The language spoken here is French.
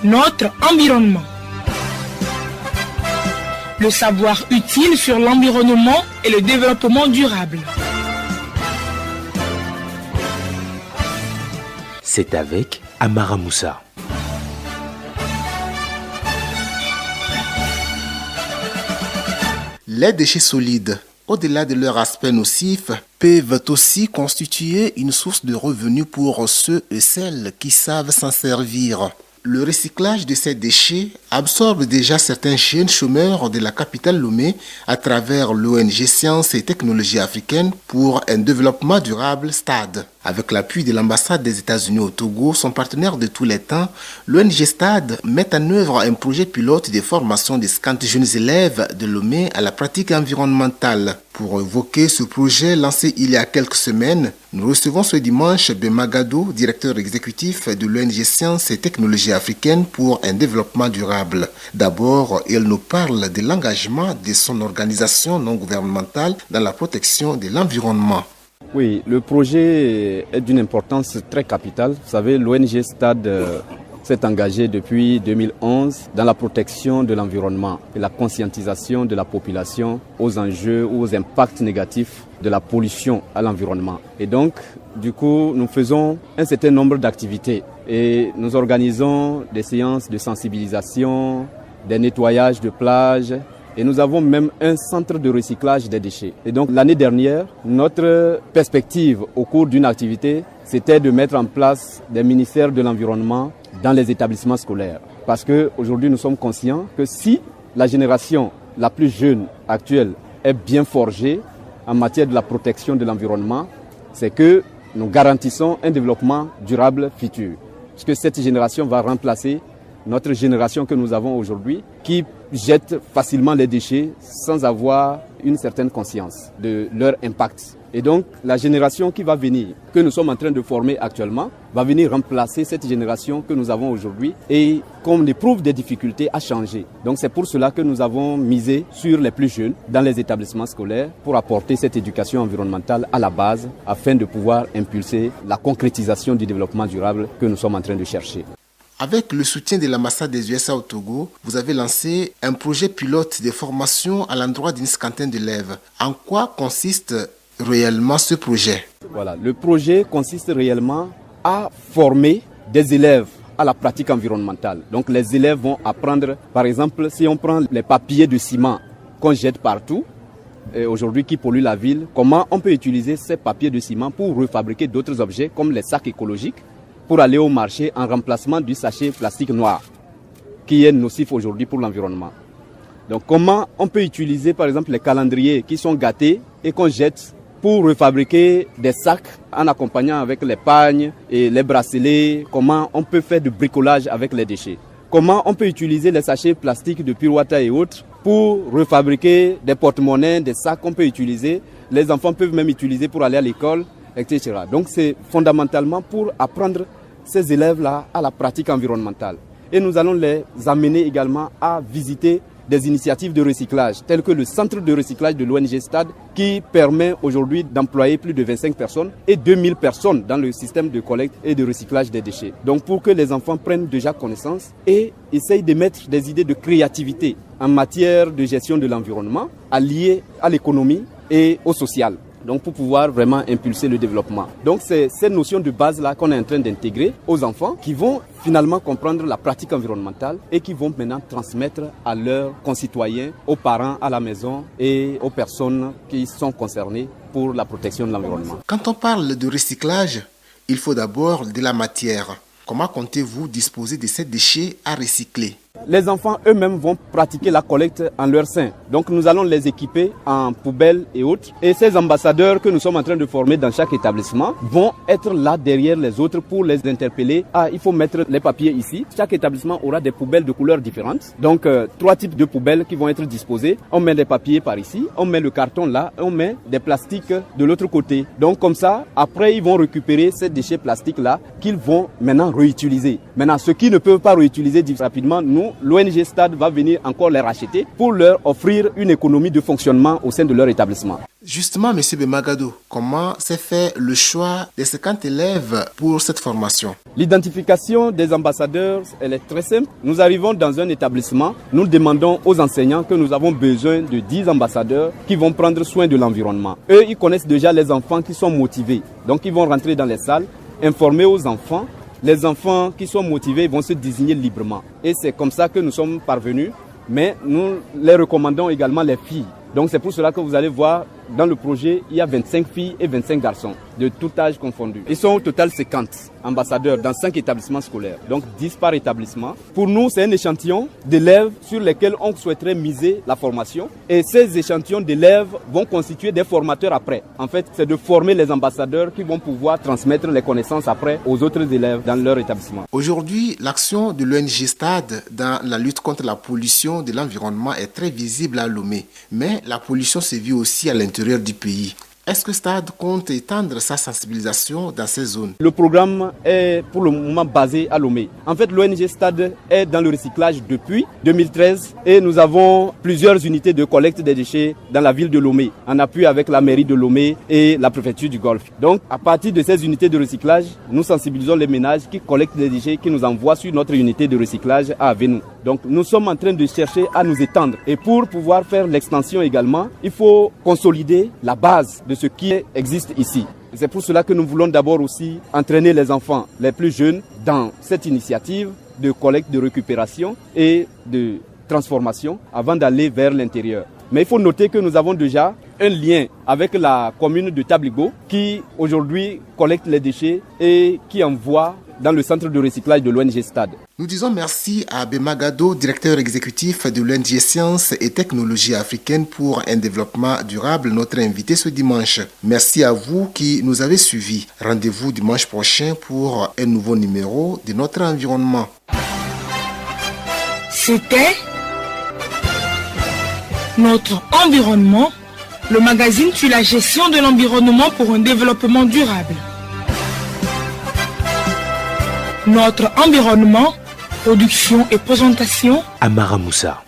notre environnement. Le savoir utile sur l'environnement et le développement durable. C'est avec Amara Moussa. Les déchets solides, au-delà de leur aspect nocif, peuvent aussi constituer une source de revenus pour ceux et celles qui savent s'en servir. Le recyclage de ces déchets absorbe déjà certains jeunes chômeurs de la capitale Lomé à travers l'ONG Sciences et Technologies africaines pour un développement durable STAD. Avec l'appui de l'ambassade des États-Unis au Togo, son partenaire de tous les temps, l'ONG STAD met en œuvre un projet pilote de formation des 50 jeunes élèves de Lomé à la pratique environnementale. Pour évoquer ce projet lancé il y a quelques semaines, nous recevons ce dimanche Bema Gado, directeur exécutif de l'ONG Sciences et Technologies africaines pour un développement durable. D'abord, il nous parle de l'engagement de son organisation non gouvernementale dans la protection de l'environnement. Oui, le projet est d'une importance très capitale. Vous savez, l'ONG STAD s'est engagée depuis 2011 dans la protection de l'environnement et la conscientisation de la population aux enjeux ou aux impacts négatifs de la pollution à l'environnement. Et donc, du coup, nous faisons un certain nombre d'activités et nous organisons des séances de sensibilisation, des nettoyages de plages. Et nous avons même un centre de recyclage des déchets. Et donc l'année dernière, notre perspective au cours d'une activité, c'était de mettre en place des ministères de l'environnement dans les établissements scolaires. Parce qu'aujourd'hui, nous sommes conscients que si la génération la plus jeune actuelle est bien forgée en matière de la protection de l'environnement, c'est que nous garantissons un développement durable futur. Parce que cette génération va remplacer notre génération que nous avons aujourd'hui qui jette facilement les déchets sans avoir une certaine conscience de leur impact. Et donc la génération qui va venir, que nous sommes en train de former actuellement, va venir remplacer cette génération que nous avons aujourd'hui et qu'on éprouve des difficultés à changer. Donc c'est pour cela que nous avons misé sur les plus jeunes dans les établissements scolaires pour apporter cette éducation environnementale à la base afin de pouvoir impulser la concrétisation du développement durable que nous sommes en train de chercher. Avec le soutien de l'ambassade des USA au Togo, vous avez lancé un projet pilote de formation à l'endroit d'une cinquantaine d'élèves. En quoi consiste réellement ce projet? Voilà, le projet consiste réellement à former des élèves à la pratique environnementale. Donc les élèves vont apprendre, par exemple, si on prend les papiers de ciment qu'on jette partout, aujourd'hui qui polluent la ville, comment on peut utiliser ces papiers de ciment pour refabriquer d'autres objets comme les sacs écologiques, pour aller au marché en remplacement du sachet plastique noir qui est nocif aujourd'hui pour l'environnement. Donc comment on peut utiliser par exemple les calendriers qui sont gâtés et qu'on jette pour refabriquer des sacs en accompagnant avec les pagnes et les bracelets, comment on peut faire du bricolage avec les déchets. Comment on peut utiliser les sachets plastiques de Pirouata et autres pour refabriquer des porte-monnaies, des sacs qu'on peut utiliser. Les enfants peuvent même utiliser pour aller à l'école, etc. Donc c'est fondamentalement pour apprendre ces élèves-là à la pratique environnementale. Et nous allons les amener également à visiter des initiatives de recyclage, telles que le centre de recyclage de l'ONG STAD, qui permet aujourd'hui d'employer plus de 25 personnes et 2000 personnes dans le système de collecte et de recyclage des déchets. Donc pour que les enfants prennent déjà connaissance et essayent de mettre des idées de créativité en matière de gestion de l'environnement, alliées à l'économie et au social. Donc pour pouvoir vraiment impulser le développement. Donc c'est cette notion de base-là qu'on est en train d'intégrer aux enfants qui vont finalement comprendre la pratique environnementale et qui vont maintenant transmettre à leurs concitoyens, aux parents à la maison et aux personnes qui sont concernées pour la protection de l'environnement. Quand on parle de recyclage, il faut d'abord de la matière. Comment comptez-vous disposer de ces déchets à recycler? Les enfants eux-mêmes vont pratiquer la collecte en leur sein. Donc nous allons les équiper en poubelles et autres. Et ces ambassadeurs que nous sommes en train de former dans chaque établissement vont être là derrière les autres pour les interpeller. Ah, il faut mettre les papiers ici. Chaque établissement aura des poubelles de couleurs différentes. Donc 3 types de poubelles qui vont être disposées. On met des papiers par ici, on met le carton là, on met des plastiques de l'autre côté. Donc comme ça, après ils vont récupérer ces déchets plastiques là qu'ils vont maintenant réutiliser. Maintenant, ceux qui ne peuvent pas réutiliser rapidement, nous dont l'ONG Stade va venir encore les racheter pour leur offrir une économie de fonctionnement au sein de leur établissement. Justement, M. Bemagado, comment s'est fait le choix des 50 élèves pour cette formation? L'identification des ambassadeurs, elle est très simple. Nous arrivons dans un établissement, nous demandons aux enseignants que nous avons besoin de 10 ambassadeurs qui vont prendre soin de l'environnement. Eux, ils connaissent déjà les enfants qui sont motivés. Donc, ils vont rentrer dans les salles, informer aux enfants. Les enfants qui sont motivés vont se désigner librement. Et c'est comme ça que nous sommes parvenus. Mais nous les recommandons également les filles. Donc c'est pour cela que vous allez voir dans le projet, il y a 25 filles et 25 garçons de tout âge confondu. Ils sont au total 50 ambassadeurs dans 5 établissements scolaires, donc 10 par établissement. Pour nous, c'est un échantillon d'élèves sur lesquels on souhaiterait miser la formation. Et ces échantillons d'élèves vont constituer des formateurs après. En fait, c'est de former les ambassadeurs qui vont pouvoir transmettre les connaissances après aux autres élèves dans leur établissement. Aujourd'hui, l'action de l'ONG Stade dans la lutte contre la pollution de l'environnement est très visible à Lomé. Mais la pollution se vit aussi à l'intérieur du pays. Est-ce que Stade compte étendre sa sensibilisation dans ces zones? Le programme est pour le moment basé à Lomé. En fait, l'ONG Stade est dans le recyclage depuis 2013 et nous avons plusieurs unités de collecte des déchets dans la ville de Lomé, en appui avec la mairie de Lomé et la préfecture du Golfe. Donc, à partir de ces unités de recyclage, nous sensibilisons les ménages qui collectent des déchets, qui nous envoient sur notre unité de recyclage à Avenou. Donc, nous sommes en train de chercher à nous étendre. Et pour pouvoir faire l'extension également, il faut consolider la base de ce qui existe ici. C'est pour cela que nous voulons d'abord aussi entraîner les enfants les plus jeunes dans cette initiative de collecte, de récupération et de transformation avant d'aller vers l'intérieur. Mais il faut noter que nous avons déjà un lien avec la commune de Tabligo qui aujourd'hui collecte les déchets et qui envoie dans le centre de recyclage de l'ONG Stade. Nous disons merci à Bemagado, directeur exécutif de l'ONG Sciences et Technologies africaines pour un développement durable, notre invité ce dimanche. Merci à vous qui nous avez suivis. Rendez-vous dimanche prochain pour un nouveau numéro de notre environnement. C'était Notre Environnement, le magazine sur la gestion de l'environnement pour un développement durable. Notre Environnement, production et présentation, Amara Moussa.